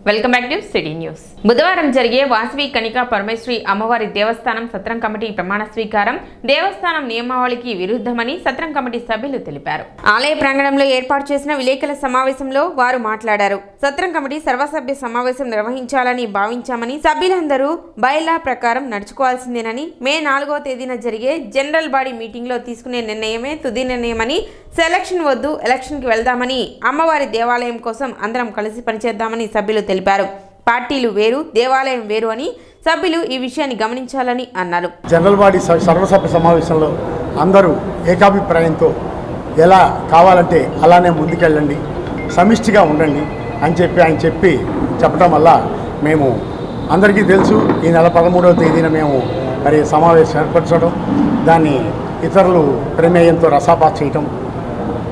Welcome back to city news. బుధవారం జరిగే వాసవి కనికా పరమేశ్వరి అమ్మవారి దేవస్థానం సత్రం కమిటీ ప్రమాణ స్వీకారం దేవస్థానం నియమావళికి విరుద్ధమని సత్రం కమిటీ సభ్యులు తెలిపారు. ఆలయ ప్రాంగణంలో ఏర్పాటు చేసిన విలేకరుల సమావేశంలో వారు మాట్లాడారు. సత్రం కమిటీ సర్వసభ్య సమావేశం నిర్వహించాలని భావించామని, సభ్యులందరూ బైలా ప్రకారం నడుచుకోవాల్సిందేనని, మే 4వ తేదీన జరిగే జనరల్ బాడీ మీటింగ్ లో తీసుకునే నిర్ణయమే తుది నిర్ణయమని, సెలక్షన్ వద్దు ఎలక్షన్కి వెళ్దామని, అమ్మవారి దేవాలయం కోసం అందరం కలిసి పనిచేద్దామని సభ్యులు తెలిపారు. పార్టీలు వేరు, దేవాలయం వేరు అని సభ్యులు ఈ విషయాన్ని గమనించాలని అన్నారు. జనరల్ బాడీ సర్వసభ్య సమావేశంలో అందరూ ఏకాభిప్రాయంతో ఎలా కావాలంటే అలానే ముందుకెళ్ళండి, సమిష్టిగా ఉండండి అని ఆయన చెప్పడం వల్ల మేము అందరికీ తెలుసు ఈ నెల 13వ తేదీన మేము మరి సమావేశం ఏర్పరచడం, దాన్ని ఇతరులు ప్రమేయంతో రసాపాస్ చేయటం,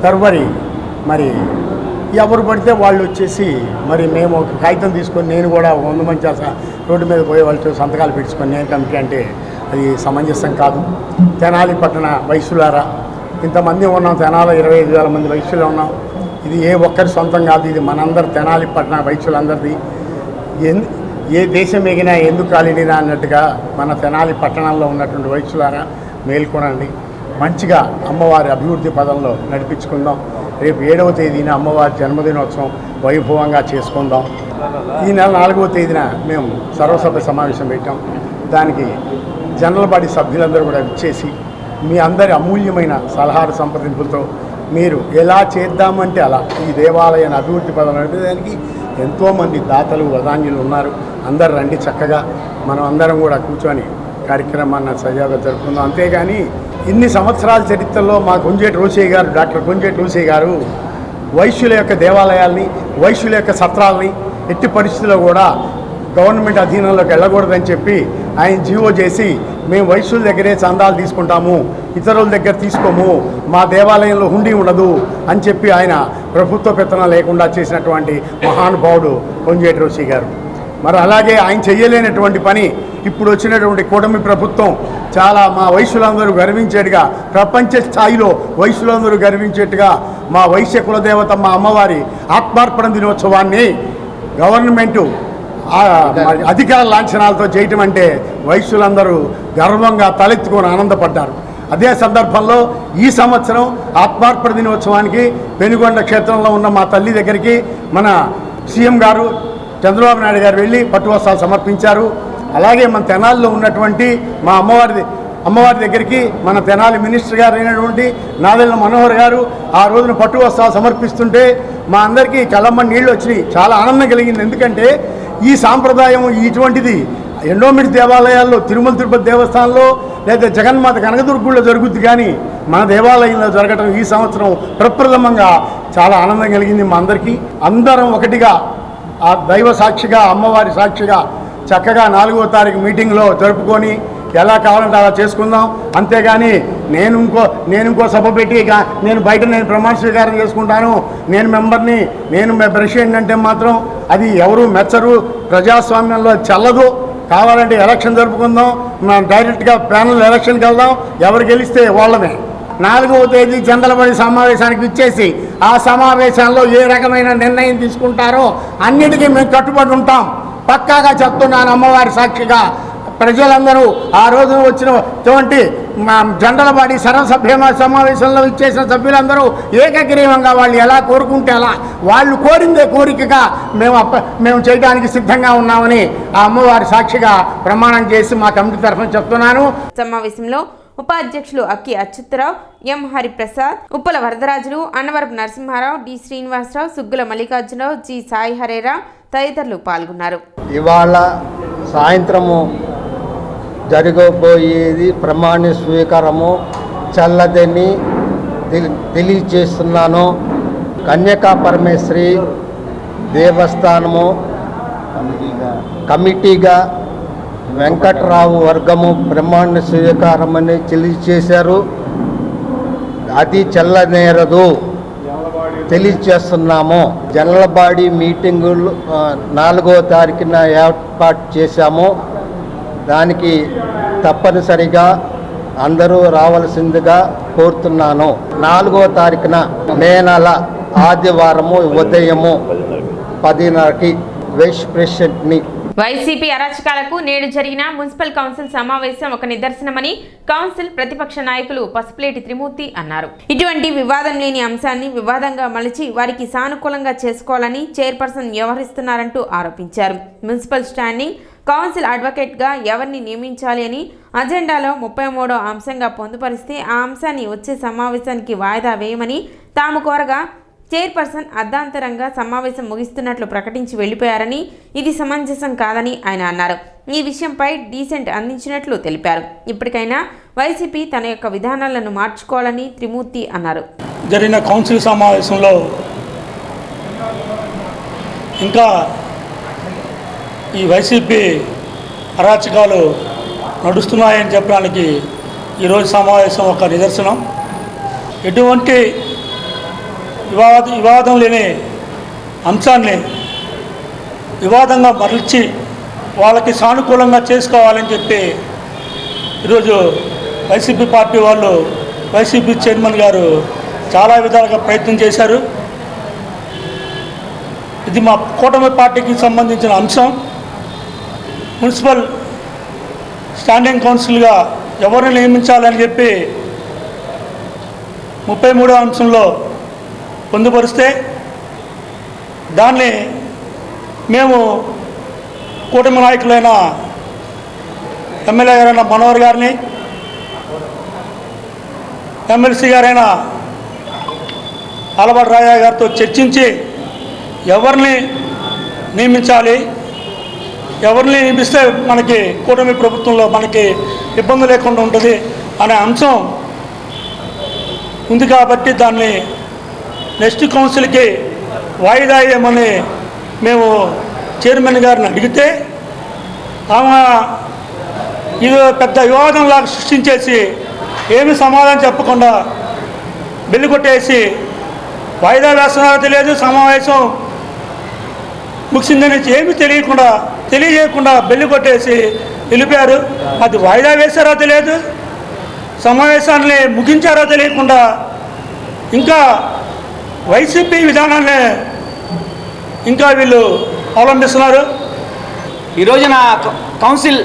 తరువారి మరి ఎవరు పడితే వాళ్ళు వచ్చేసి మరి మేము ఒక కాగితం తీసుకొని నేను కూడా 100 మంది రోడ్డు మీద పోయే వాళ్ళతో సంతకాలు పెట్టుకొని నేను కమిటీ అంటే అది సమంజసం కాదు. తెనాలి పట్టణ వయసులారా ఇంతమంది ఉన్నాం, తెనాలి 25,000 మంది వయసులో ఉన్నాం. ఇది ఏ ఒక్కరి సొంతం కాదు, ఇది మనందరు తెనాలి పట్టణ వయసులందరిది. ఏ దేశం ఎగినా ఎందుకు కాలినా అన్నట్టుగా మన తెనాలి పట్టణంలో ఉన్నటువంటి వయసులారా మేల్కొనండి, మంచిగా అమ్మవారి అభివృద్ధి పదంలో నడిపించుకుందాం. రేపు 7వ తేదీన అమ్మవారి జన్మదినోత్సవం వైభవంగా చేసుకుందాం. ఈ నెల 4వ తేదీన మేము సర్వసభ్య సమావేశం పెట్టాం. దానికి జనరల్ బాడీ సభ్యులందరూ కూడా ఇచ్చేసి మీ అందరి అమూల్యమైన సలహాలు సంప్రదింపులతో మీరు ఎలా చేద్దామంటే అలా ఈ దేవాలయాన్ని అభివృద్ధి పదం నడిపేదానికి ఎంతోమంది దాతలు వదాన్యులు ఉన్నారు. అందరు రండి, చక్కగా మనం అందరం కూడా కూర్చొని కార్యక్రమాన్ని సజావుగా జరుపుకుందాం. అంతేగాని ఇన్ని సంవత్సరాల చరిత్రలో మా గుంజేటి రోసయ్య గారు, డాక్టర్ గుంజేటి రోసయ్య గారు వైశ్యుల యొక్క దేవాలయాల్ని, వైశ్యుల యొక్క సత్రాలని ఎట్టి పరిస్థితుల్లో కూడా గవర్నమెంట్ అధీనంలోకి వెళ్ళకూడదని చెప్పి ఆయన జీవో చేసి మేము వైశ్యుల దగ్గరే చందాలు తీసుకుంటాము, ఇతరుల దగ్గర తీసుకోము, మా దేవాలయంలో హుండీ ఉండదు అని చెప్పి ఆయన ప్రభుత్వ పెత్తనం లేకుండా చేసినటువంటి మహానుభావుడు గుంజేటి రోసయ్య గారు. మరి అలాగే ఆయన చెయ్యలేనటువంటి పని ఇప్పుడు వచ్చినటువంటి కూటమి ప్రభుత్వం చాలా మా వయసులందరూ గర్వించేట్టుగా, ప్రపంచ స్థాయిలో వయసులందరూ గర్వించేట్టుగా మా వైశ్య కులదేవత మా అమ్మవారి ఆత్మార్పణ దినోత్సవాన్ని గవర్నమెంటు అధికార లాంఛనాలతో చేయటం అంటే వయసులందరూ గర్వంగా తలెత్తుకొని ఆనందపడ్డారు. అదే సందర్భంలో ఈ సంవత్సరం ఆత్మార్పణ దినోత్సవానికి పెనుగొండ క్షేత్రంలో ఉన్న మా తల్లి దగ్గరికి మన సీఎం గారు చంద్రబాబు నాయుడు గారు వెళ్ళి పట్టు వస్త్రాలు సమర్పించారు. అలాగే మన తెనాలిలో ఉన్నటువంటి మా అమ్మవారి దగ్గరికి మన తెనాలి మినిస్టర్ గారు అయినటువంటి నాదెళ్ల మనోహర్ గారు ఆ రోజున పట్టు వస్త్రాలు సమర్పిస్తుంటే మా అందరికీ కళ్ళమ్మ నీళ్ళు వచ్చినాయి. చాలా ఆనందం కలిగింది. ఎందుకంటే ఈ సాంప్రదాయం ఇటువంటిది ఎండోమెంట్ దేవాలయాల్లో, తిరుమల తిరుపతి దేవస్థానంలో లేదా జగన్మాత కనకదుర్గుల్లో జరుగుద్ది, కానీ మన దేవాలయంలో జరగటం ఈ సంవత్సరం ప్రప్రథమంగా చాలా ఆనందం కలిగింది మా అందరికీ. అందరం ఒకటిగా ఆ దైవ సాక్షిగా, అమ్మవారి సాక్షిగా చక్కగా 4వ తారీఖు మీటింగ్లో జరుపుకొని ఎలా కావాలంటే అలా చేసుకుందాం. అంతేగాని నేను ఇంకో సభ పెట్టి నేను ప్రమాణ స్వీకారం చేసుకుంటాను, నేను మెంబర్ని, నేను ప్రెసిడెంట్ అంటే మాత్రం అది ఎవరు మెచ్చరు, ప్రజాస్వామ్యంలో చెల్లదు. కావాలంటే ఎలక్షన్ జరుపుకుందాం, మనం డైరెక్ట్గా ప్యానల్ ఎలక్షన్కి వెళ్దాం, ఎవరు గెలిస్తే వాళ్ళమే. 4వ తేదీ జనరల్ బాడీ సమావేశానికి ఇచ్చేసి ఆ సమావేశంలో ఏ రకమైన నిర్ణయం తీసుకుంటారో అన్నిటికీ మేము కట్టుబడి ఉంటాం. పక్కాగా చెప్తున్నాను అమ్మవారి సాక్షిగా. ప్రజలందరూ ఆ రోజున వచ్చినటువంటి జనరల్ బాడీ సర్వసభ్య సమావేశంలో ఇచ్చేసిన సభ్యులందరూ ఏకగ్రీవంగా వాళ్ళు ఎలా కోరుకుంటే అలా వాళ్ళు కోరిందే కోరికగా మేము చేయడానికి సిద్ధంగా ఉన్నామని ఆ అమ్మవారి సాక్షిగా ప్రమాణం చేసి మా కమిటీ తరఫున చెప్తున్నాను. సమావేశంలో ఉపాధ్యక్షులు అక్కి అచ్యుతరావు, ఎం హరిప్రసాద్, ఉప్పల వరదరాజులు, అన్నవరపు నరసింహారావు, డి శ్రీనివాసరావు, సుగ్గుల మల్లికార్జునరావు, జి సాయి హరేరా తదితరులు పాల్గొన్నారు. ఇవాళ సాయంత్రము జరగబోయేది ప్రమాణ స్వీకారము చల్లదని తెలియజేస్తున్నాను. కన్యకా పరమేశ్వరి దేవస్థానము కమిటీగా వెంకట్రావు వర్గము ప్రమాణ స్వీకారమని తెలియజేశారు. అది చెల్లనేరదు తెలియజేస్తున్నాము. జనరల్ బాడీ మీటింగులు 4వ తారీఖున ఏర్పాటు చేశాము. దానికి తప్పనిసరిగా అందరూ రావాల్సిందిగా కోరుతున్నాను. 4వ తారీఖున మే నెల ఆదివారము ఉదయము 10:30కి వైస్ ప్రెసిడెంట్ని. వైసీపీ అరాచకాలకు నేడు జరిగిన మున్సిపల్ కౌన్సిల్ సమావేశం ఒక నిదర్శనమని కౌన్సిల్ ప్రతిపక్ష నాయకులు పసుపులేటి త్రిమూర్తి అన్నారు. ఇటువంటి వివాదం లేని అంశాన్ని వివాదంగా మలిచి వారికి సానుకూలంగా చేసుకోవాలని చైర్పర్సన్ వ్యవహరిస్తున్నారంటూ ఆరోపించారు. మున్సిపల్ స్టాండింగ్ కౌన్సిల్ అడ్వకేట్గా ఎవరిని నియమించాలి అని అజెండాలో 33వ అంశంగా పొందుపరిస్తే ఆ అంశాన్ని వచ్చే సమావేశానికి వాయిదా వేయమని తాము కోరగా చైర్పర్సన్ అర్ధాంతరంగా సమావేశం ముగిస్తున్నట్లు ప్రకటించి వెళ్లిపోయారని ఇది సమంజసం కాదని ఆయన అన్నారు. ఈ విషయంపై డీసెంట్ అందించినట్లు తెలిపారు. ఇప్పటికైనా వైసీపీ తన యొక్క విధానాలను మార్చుకోవాలని త్రిమూర్తి అన్నారు. జరిగిన కౌన్సిల్ సమావేశంలో ఇంకా ఈ వైసీపీ అరాచకాలు నడుస్తున్నాయని చెప్పడానికి ఈరోజు సమావేశం ఒక నిదర్శనం. ఎటువంటి వివాదం లేని అంశాన్ని వివాదంగా మరల్చి వాళ్ళకి సానుకూలంగా చేసుకోవాలని చెప్పి ఈరోజు వైసీపీ పార్టీ వాళ్ళు, వైసీపీ చైర్మన్ గారు చాలా విధాలుగా ప్రయత్నం చేశారు. ఇది మా కూటమి పార్టీకి సంబంధించిన అంశం. మున్సిపల్ స్టాండింగ్ కౌన్సిల్గా ఎవరిని నియమించాలని చెప్పి 33వ అంశంలో పొందుపరిస్తే దాన్ని మేము కూటమి నాయకులైన ఎమ్మెల్యే గారైన మనోహర్ గారిని, ఎమ్మెల్సీ గారైన ఆలపాటి రాజా గారితో చర్చించి ఎవరిని నియమించాలి, ఎవరిని నియమిస్తే మనకి కూటమి ప్రభుత్వంలో మనకి ఇబ్బంది లేకుండా ఉంటుంది అనే అంశం ఉంది. కాబట్టి దాన్ని నెక్స్ట్ కౌన్సిల్కి వాయిదా వేయమని మేము చైర్మన్ గారిని అడిగితే ఆమె ఇది పెద్ద వివాదంలాగా సృష్టించేసి ఏమి సమాధానం చెప్పకుండా బెల్లి కొట్టేసి వాయిదా వేస్తున్నారో తెలియదు, సమావేశం ముగిసిందని ఏమీ తెలియజేయకుండా బెల్లి కొట్టేసి వెళ్ళిపోయారు. అది వాయిదా వేశారో తెలియదు, సమావేశాన్ని ముగించారో తెలియకుండా ఇంకా వైసీపీ విధానాన్ని ఇంకా వీళ్ళు అవలంబిస్తున్నారు. ఈ రోజున కౌన్సిల్లో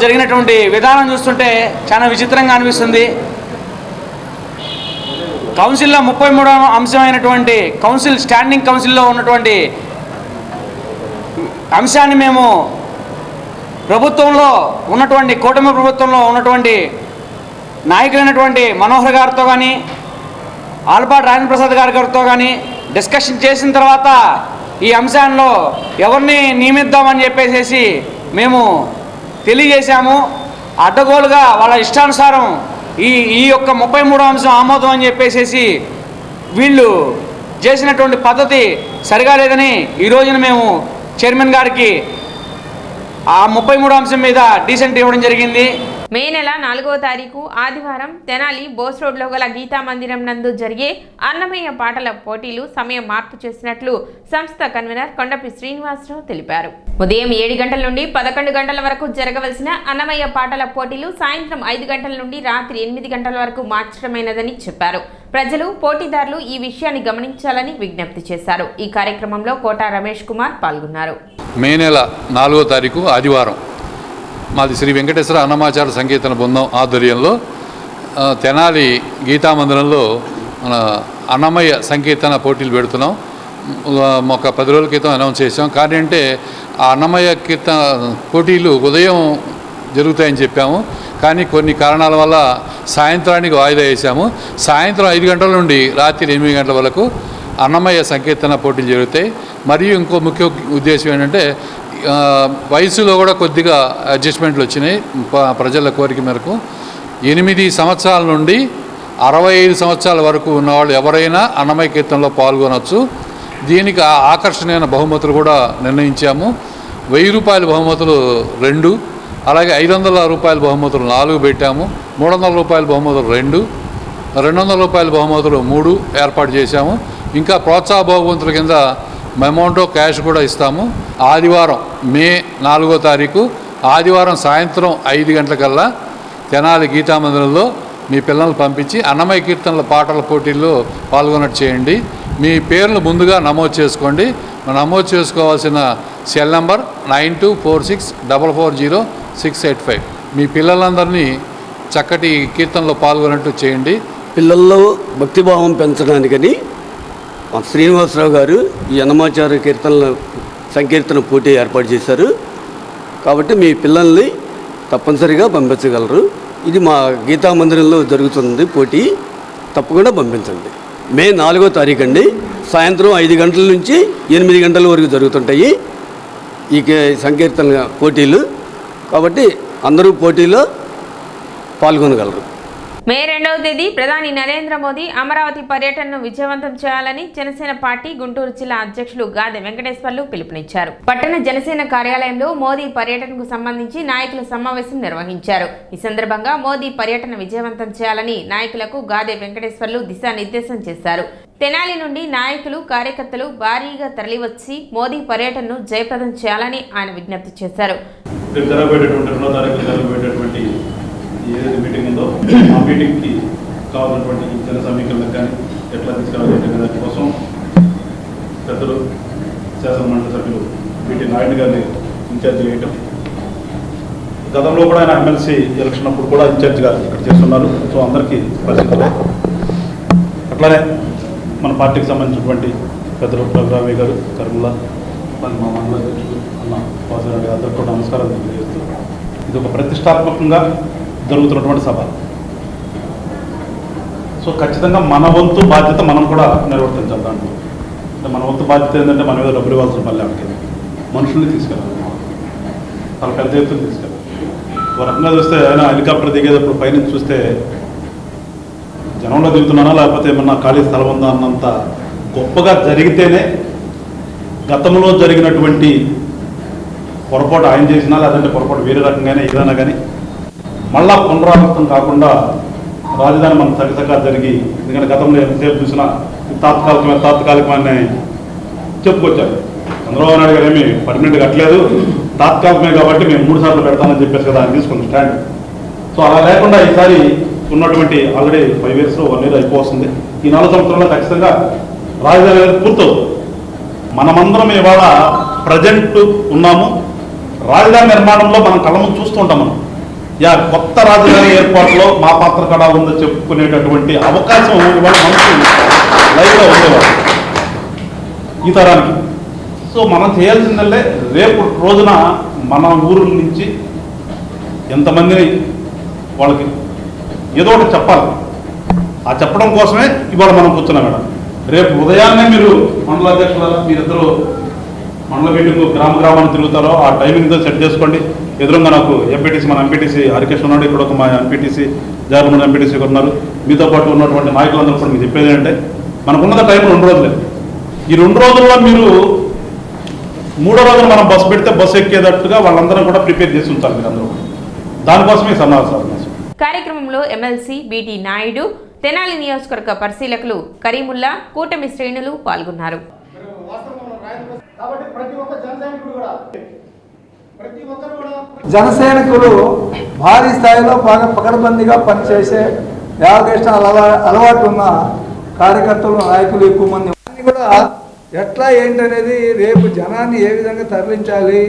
జరిగినటువంటి విధానం చూస్తుంటే చాలా విచిత్రంగా అనిపిస్తుంది. కౌన్సిల్లో 33వ అంశమైనటువంటి కౌన్సిల్ స్టాండింగ్ కౌన్సిల్లో ఉన్నటువంటి అంశాన్ని మేము ప్రభుత్వంలో ఉన్నటువంటి కూటమి ప్రభుత్వంలో ఉన్నటువంటి నాయకులైనటువంటి మనోహర్ గారితో కానీ ఆలపాటి రాజేంద్ర ప్రసాద్ గారితో కానీ డిస్కషన్ చేసిన తర్వాత ఈ అంశాల్లో ఎవరిని నియమిద్దామని చెప్పేసి మేము తెలియజేశాము. అడ్డగోలుగా వాళ్ళ ఇష్టానుసారం ఈ యొక్క 33వ అంశం ఆమోదం అని చెప్పేసి వీళ్ళు చేసినటువంటి పద్ధతి సరిగా లేదని ఈ రోజున మేము చైర్మన్ గారికి ఆ 33వ అంశం మీద డీసెంట్ ఇవ్వడం జరిగింది. మే నెల 4వ తారీఖు ఆదివారం తెనాలి బోస్ రోడ్లో గల గీతా మందిరం నందు జరిగే అన్నమయ్య పాటల పోటీలు సమయం మార్పు చేసినట్లు సంస్థ కన్వీనర్ కొండపి శ్రీనివాసరావు తెలిపారు. ఉదయం 7 గంటల నుండి 11 గంటల వరకు జరగవలసిన అన్నమయ్య పాటల పోటీలు సాయంత్రం 5 గంటల నుండి రాత్రి 8 గంటల వరకు మార్చడమైనదని చెప్పారు. ప్రజలు పోటీదారులు ఈ విషయాన్ని గమనించాలని విజ్ఞప్తి చేశారు. ఈ కార్యక్రమంలో కోట రమేష్ కుమార్ పాల్గొన్నారు. మే నెల 4వ తారీఖు ఆదివారం మాది శ్రీ వెంకటేశ్వర అన్నమాచార సంకీర్తన బృందం ఆధ్వర్యంలో తెనాలి గీతామందిరంలో మన అన్నమయ్య సంకీర్తన పోటీలు పెడుతున్నాం. ఒక 10 రోజుల క్రితం అనౌన్స్ చేసాం. కానీ అంటే ఆ అన్నమయ్య కీర్తన పోటీలు ఉదయం జరుగుతాయని చెప్పాము, కానీ కొన్ని కారణాల వల్ల సాయంత్రానికి వాయిదా వేసాము. సాయంత్రం 5 గంటల నుండి రాత్రి 8 గంటల వరకు అన్నమయ్య సంకీర్తన పోటీలు జరుగుతాయి. మరియు ఇంకో ముఖ్య ఉద్దేశం ఏంటంటే వయసులో కూడా కొద్దిగా అడ్జస్ట్మెంట్లు వచ్చినాయి. ప్రజల కోరిక మేరకు 8 సంవత్సరాల నుండి 65 సంవత్సరాల వరకు ఉన్నవాళ్ళు ఎవరైనా అన్నమయ్య కీర్తనలో పాల్గొనవచ్చు. దీనికి ఆకర్షణీయమైన బహుమతులు కూడా నిర్ణయించాము. 1000 రూపాయల బహుమతులు 2, అలాగే 500 రూపాయల బహుమతులు 4 పెట్టాము. 300 రూపాయల బహుమతులు 2, 200 రూపాయల బహుమతులు 3 ఏర్పాటు చేశాము. ఇంకా ప్రోత్సాహ బహుమతుల కింద మెమౌంటో క్యాష్ కూడా ఇస్తాము. ఆదివారం మే 4వ తారీఖు ఆదివారం సాయంత్రం 5 గంటలకల్లా తెనాలి గీతామందిరంలో మీ పిల్లల్ని పంపించి అన్నమయ్య కీర్తనల పాటల పోటీల్లో పాల్గొన్నట్టు చేయండి. మీ పేర్లు ముందుగా నమోదు చేసుకోండి. నమోదు చేసుకోవాల్సిన సెల్ నంబర్ 9246440685. మీ పిల్లలందరినీ చక్కటి కీర్తనలో పాల్గొన్నట్టు చేయండి. పిల్లల్లో భక్తిభావం పెంచడానికని శ్రీనివాసరావు గారు ఈ అన్నమాచార్య కీర్తనల సంకీర్తన పోటీ ఏర్పాటు చేశారు. కాబట్టి మీ పిల్లల్ని తప్పనిసరిగా పంపించగలరు. ఇది మా గీతా మందిరంలో జరుగుతుంది పోటీ. తప్పకుండా పంపించండి. మే 4వ తారీఖు అండి. సాయంత్రం 5 గంటల నుంచి 8 గంటల వరకు జరుగుతుంటాయి ఈ సంకీర్తన పోటీలు. కాబట్టి అందరూ పోటీలో పాల్గొనగలరు. మే 2వ తేదీ ప్రధాని నరేంద్ర మోదీ అమరావతి పర్యటనను విజయవంతం చేయాలని జనసేన పార్టీ గుంటూరు జిల్లా అధ్యక్షులు గాదె వెంకటేశ్వర్లు పిలుపునిచ్చారు. పట్టణ జనసేన కార్యాలయంలో మోదీ పర్యటనకు సంబంధించి నాయకుల సమావేశం నిర్వహించారు. ఈ సందర్భంగా మోదీ పర్యటన విజయవంతం చేయాలని నాయకులకు గాదె వెంకటేశ్వర్లు దిశానిర్దేశం చేశారు. తెనాలి నుండి నాయకులు కార్యకర్తలు భారీగా తరలివచ్చి మోదీ పర్యటనను జయప్రదం చేయాలని ఆయన విజ్ఞప్తి చేశారు. ఏదైతే మీటింగ్ ఉందో ఆ మీటింగ్కి కావాల్సినటువంటి జన సమీకరణకు కానీ ఎట్లా తీసుకురావాలి దాని కోసం పెద్దలు శాసనమండలి సభ్యులు వీటి నాయుడు గారిని ఇన్ఛార్జ్ చేయటం. గతంలో కూడా ఆయన ఎమ్మెల్సీ ఎలక్షన్ అప్పుడు కూడా ఇన్ఛార్జ్గా ఇక్కడ చేస్తున్నారు. సో అందరికీ పరిస్థితులు అట్లానే మన పార్టీకి సంబంధించినటువంటి పెద్దలు రఘురామయ్య గారు, కర్ముల్లా, మా మండల అధ్యక్షులు అన్న వాసరావు గారు అందరికీ కూడా నమస్కారాలు తెలియజేస్తూ ఇది ఒక ప్రతిష్టాత్మకంగా జరుగుతున్నటువంటి సభ. సో ఖచ్చితంగా మన వంతు బాధ్యత మనం కూడా నిర్వర్తించాలి. దాంట్లో అంటే మన వంతు బాధ్యత ఏంటంటే మన మీద డబ్బులు ఇవ్వాల్సిన పని లేకపోతే మనుషుల్ని తీసుకెళ్ళాలి, చాలా పెద్ద ఎత్తున తీసుకెళ్ళాలి. ఒక రకంగా చూస్తే ఆయన హెలికాప్టర్ దిగేటప్పుడు పైనుంచి చూస్తే జనంలో దిగుతున్నానా లేకపోతే ఏమన్నా ఖాళీ స్థలం ఉందా అన్నంత గొప్పగా జరిగితేనే గతంలో జరిగినటువంటి పొరపాటు ఆయన చేసినా లేదంటే పొరపాటు వేరే రకంగానే ఏదైనా కానీ మళ్ళా పునరావృతం కాకుండా రాజధాని మనం చక్కగా జరిగి, ఎందుకంటే గతంలో ఎంతసేపు చూసినా తాత్కాలికమని చెప్పుకొచ్చారు. చంద్రబాబు నాయుడు గారు ఏమి పర్మనెంట్ కట్టలేదు, తాత్కాలికమే కాబట్టి మేము 3 సార్లు పెడతామని చెప్పేసి కదా ఆయన తీసుకున్న స్టాండ్. సో అలా లేకుండా ఈసారి ఉన్నటువంటి ఆల్రెడీ 5 years 1 year అయిపోతుంది. ఈ 4 సంవత్సరాల్లో ఖచ్చితంగా రాజధాని అనేది పూర్తవుతుంది. మనమందరం ఇవాళ ప్రజెంట్ ఉన్నాము. రాజధాని నిర్మాణంలో మనం కళ్ళ ముందు చూస్తూ ఉంటాం. మనం కొత్త రాజధాని ఏర్పాటులో మా పాత్ర కూడా ఉందని చెప్పుకునేటటువంటి అవకాశం ఇవాళ మనకు లైవ్గా ఉండేవారు ఈ తరానికి. సో మనం చేయాల్సిందంటే రేపు రోజున మన ఊరు నుంచి ఎంతమందిని వాళ్ళకి ఏదో ఒకటి చెప్పాలి. ఆ చెప్పడం కోసమే ఇవాళ మనం కూర్చున్నాం మేడం. రేపు ఉదయాన్నే మీరు మండల అధ్యక్షుల మీరిద్దరూ మండల మీటింగ్ గ్రామాన్ని తిరుగుతారో ఆ టైమింగ్తో సెట్ చేసుకోండి. ఎదురుగా నాకు ఎంపీటీసీ మన ఎంపీటీసీ హరికృష్ణ ఉన్నాడు, ఇక్కడ ఒక మా ఎంపీటీసీ జాగరణ ఎంపీటీసీ ఉన్నారు. మీతో పాటు ఉన్నటువంటి నాయకులందరూ కూడా మీకు చెప్పేది ఏంటంటే మనకున్నది టైం 2 రోజులే. ఈ 2 రోజుల్లో మీరు 3వ రోజున మనం బస్సు పెడితే బస్సు ఎక్కేటట్టుగా వాళ్ళందరం కూడా ప్రిపేర్ చేసి ఉంచాలి. మీరు అందరూ దానికోసమే సమావేశం. కార్యక్రమంలో ఎమ్మెల్సీ బీటీ నాయుడు, తెనాలి నియోజకవర్గ పరిశీలకులు కరీముల్లా, కూటమి శ్రేణులు పాల్గొన్నారు. జనసైనికులు భారీ స్థాయిలో పకడ్బందీగా పనిచేసే యావగేషన్ అలవాటు ఉన్న కార్యకర్తలు, నాయకులు ఎక్కువ మంది కూడా ఎట్లా ఏంటనేది రేపు జనాన్ని ఏ విధంగా తరలించాలి,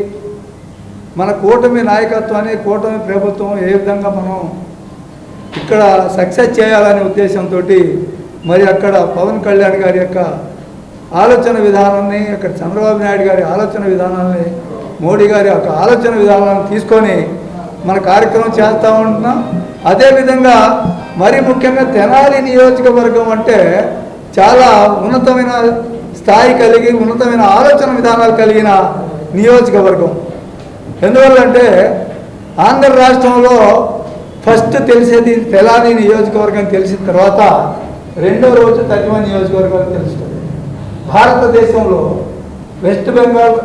మన కూటమి నాయకత్వాన్ని, కూటమి ప్రభుత్వం ఏ విధంగా మనం ఇక్కడ సక్సెస్ చేయాలనే ఉద్దేశంతో మరి అక్కడ పవన్ కళ్యాణ్ గారి యొక్క ఆలోచన విధానాన్ని, అక్కడ చంద్రబాబు నాయుడు గారి ఆలోచన విధానాన్ని, మోడీ గారి యొక్క ఆలోచన విధానాన్ని తీసుకొని మన కార్యక్రమం చేస్తూ ఉంటున్నాం. అదేవిధంగా మరి ముఖ్యంగా తెనాలి నియోజకవర్గం అంటే చాలా ఉన్నతమైన స్థాయి కలిగి, ఉన్నతమైన ఆలోచన విధానాలు కలిగిన నియోజకవర్గం. ఎందువల్లంటే ఆంధ్ర రాష్ట్రంలో ఫస్ట్ తెలిసేది తెనాలి నియోజకవర్గం తెలిసిన తర్వాత 2వ రోజు తగ్గిన నియోజకవర్గాలు తెలుస్తుంది. భారతదేశంలో వెస్ట్ బెంగాల్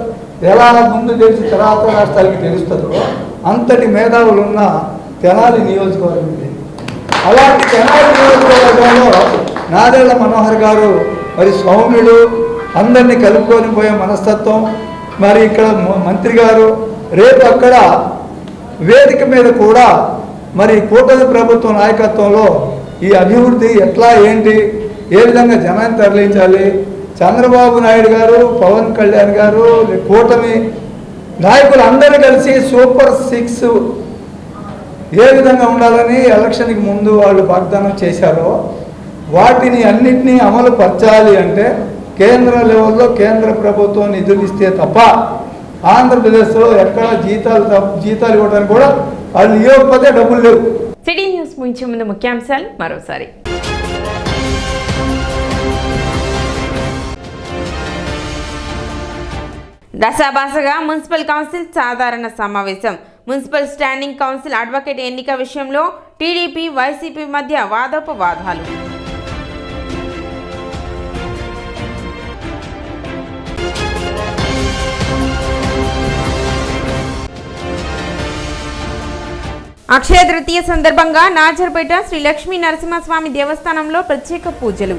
ఎలా ముందు తెలిసి తర్వాత రాష్ట్రాలకి తెలుస్తుందో అంతటి మేధావులు ఉన్న తెనాలి నియోజకవర్గం ఇది. అలాంటి తెనాలి నియోజకవర్గంలో నాదెళ్ల మనోహర్ గారు మరి సౌమ్యుడు, అందరినీ కలుపుకొని పోయే మనస్తత్వం. మరి ఇక్కడ మంత్రి గారు రేపు అక్కడ వేదిక మీద కూడా మరి కూటమి ప్రభుత్వం నాయకత్వంలో ఈ అభివృద్ధి ఎట్లా ఏంటి, ఏ విధంగా జనాన్ని తరలించాలి, చంద్రబాబు నాయుడు గారు, పవన్ కళ్యాణ్ గారు, కూటమి నాయకులు అందరూ కలిసి సూపర్ 6 ఏ విధంగా ఉండాలని ఎలక్షన్కి ముందు వాళ్ళు వాగ్దానం చేశారో వాటిని అన్నింటినీ అమలు పరచాలి అంటే కేంద్ర లెవెల్లో కేంద్ర ప్రభుత్వం నిధులు ఇస్తే తప్ప ఆంధ్రప్రదేశ్లో ఎక్కడ జీతాలు ఇవ్వడానికి కూడా వాళ్ళు ఇవ్వకపోతే డబ్బులు లేవు. సిటీ న్యూస్ ముగించే ముందు ముఖ్యాంశాలు మరోసారి. దశాభాసగా మున్సిపల్ కౌన్సిల్ సాధారణ సమావేశం. మున్సిపల్ స్టాండింగ్ కౌన్సిల్ అడ్వకేట్ ఎన్నిక విషయంలో టీడీపీ వైసీపీ మధ్య వాదోపవాదాలు. అక్షయ తృతీయ సందర్భంగా నాజర్పేట శ్రీ లక్ష్మీ నరసింహస్వామి దేవస్థానంలో ప్రత్యేక పూజలు.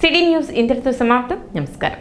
సిటీ న్యూస్ ఇంతటితో సమాప్తం. నమస్కారం.